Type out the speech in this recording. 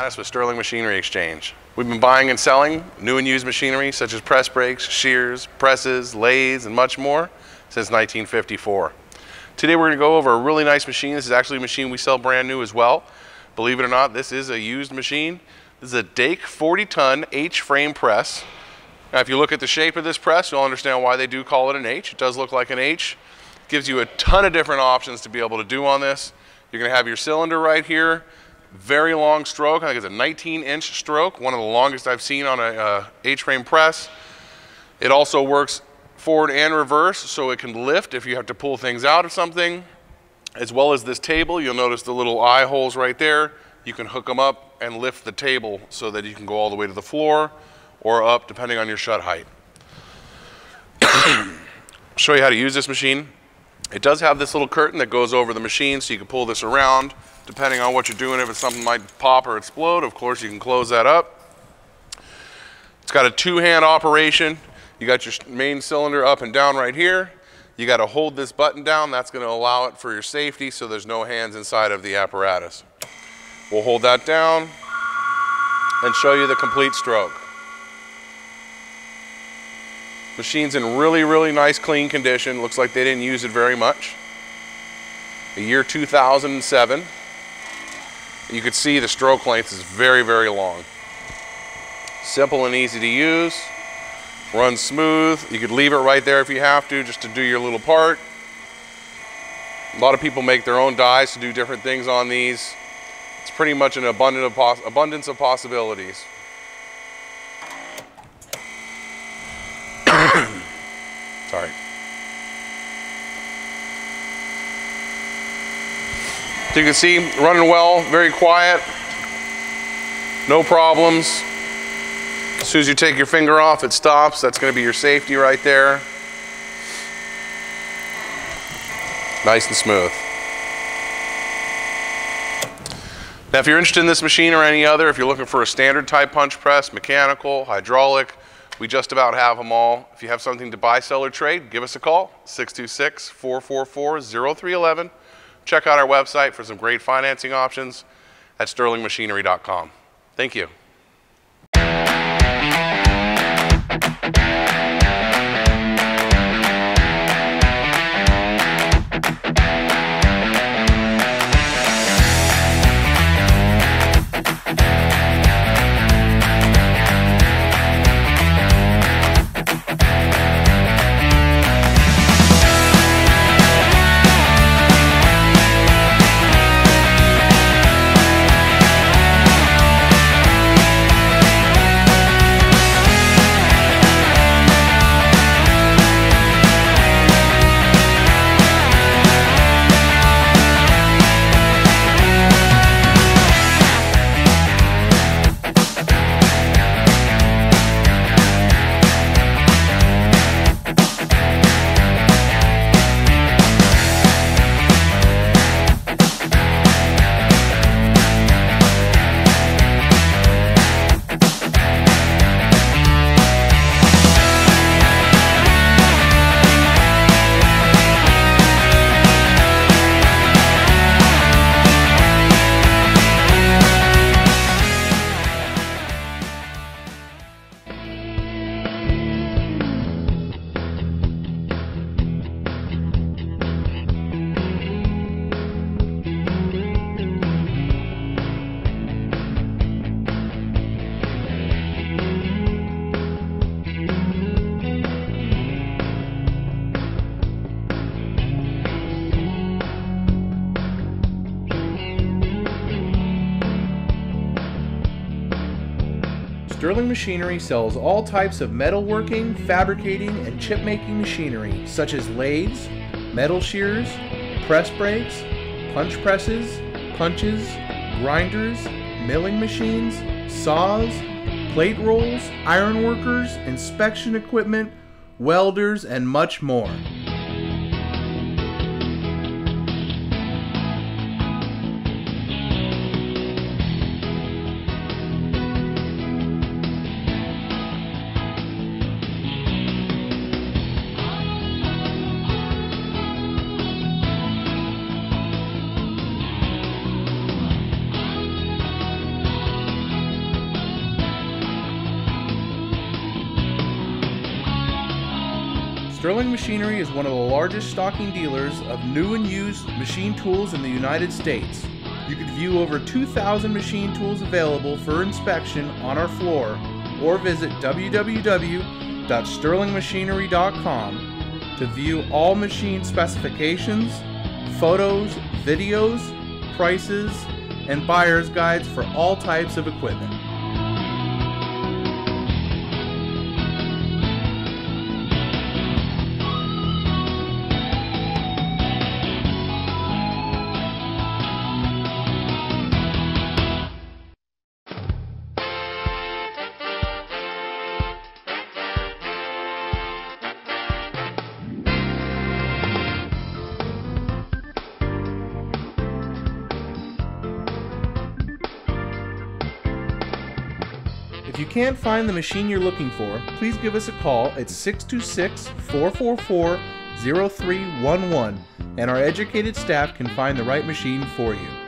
apparatus with Sterling Machinery Exchange. We've been buying and selling new and used machinery such as press brakes, shears, presses, lathes, and much more since 1954. Today we're going to go over a really nice machine. This is actually a machine we sell brand new as well. Believe it or not, this is a used machine. This is a Dake 40-ton H-frame press. Now if you look at the shape of this press, you'll understand why they do call it an H. It does look like an H. It gives you a ton of different options to be able to do on this. You're going to have your cylinder right here. Very long stroke. I think it's a 19-inch stroke, one of the longest I've seen on a H-frame press. It also works forward and reverse, so it can lift if you have to pull things out of something. As well as this table, you'll notice the little eye holes right there. You can hook them up and lift the table so that you can go all the way to the floor or up depending on your shut height. I'll show you how to use this machine. It does have this little curtain that goes over the machine so you can pull this around depending on what you're doing. If it's something might pop or explode, of course you can close that up. It's got a two-hand operation. You got your main cylinder up and down right here. You got to hold this button down. That's going to allow it for your safety so there's no hands inside of the apparatus. We'll hold that down and show you the complete stroke. Machine's in really, really nice clean condition. Looks like they didn't use it very much. The year 2007. You can see the stroke length is very, very long. Simple and easy to use. Runs smooth. You could leave it right there if you have to, just to do your little part. A lot of people make their own dies to do different things on these. It's pretty much an abundance of possibilities. Sorry. So you can see, running well, very quiet, no problems. As soon as you take your finger off, it stops. That's going to be your safety right there. Nice and smooth. Now, if you're interested in this machine or any other, if you're looking for a standard type punch press, mechanical, hydraulic, we just about have them all. If you have something to buy, sell, or trade, give us a call, 626-444-0311. Check out our website for some great financing options at sterlingmachinery.com. Thank you. Sterling Machinery sells all types of metalworking, fabricating, and chip-making machinery, such as lathes, metal shears, press brakes, punch presses, punches, grinders, milling machines, saws, plate rolls, iron workers, inspection equipment, welders, and much more. Sterling Machinery is one of the largest stocking dealers of new and used machine tools in the United States. You can view over 2,000 machine tools available for inspection on our floor, or visit www.sterlingmachinery.com to view all machine specifications, photos, videos, prices, and buyer's guides for all types of equipment. If you can't find the machine you're looking for, please give us a call at 626-444-0311 and our educated staff can find the right machine for you.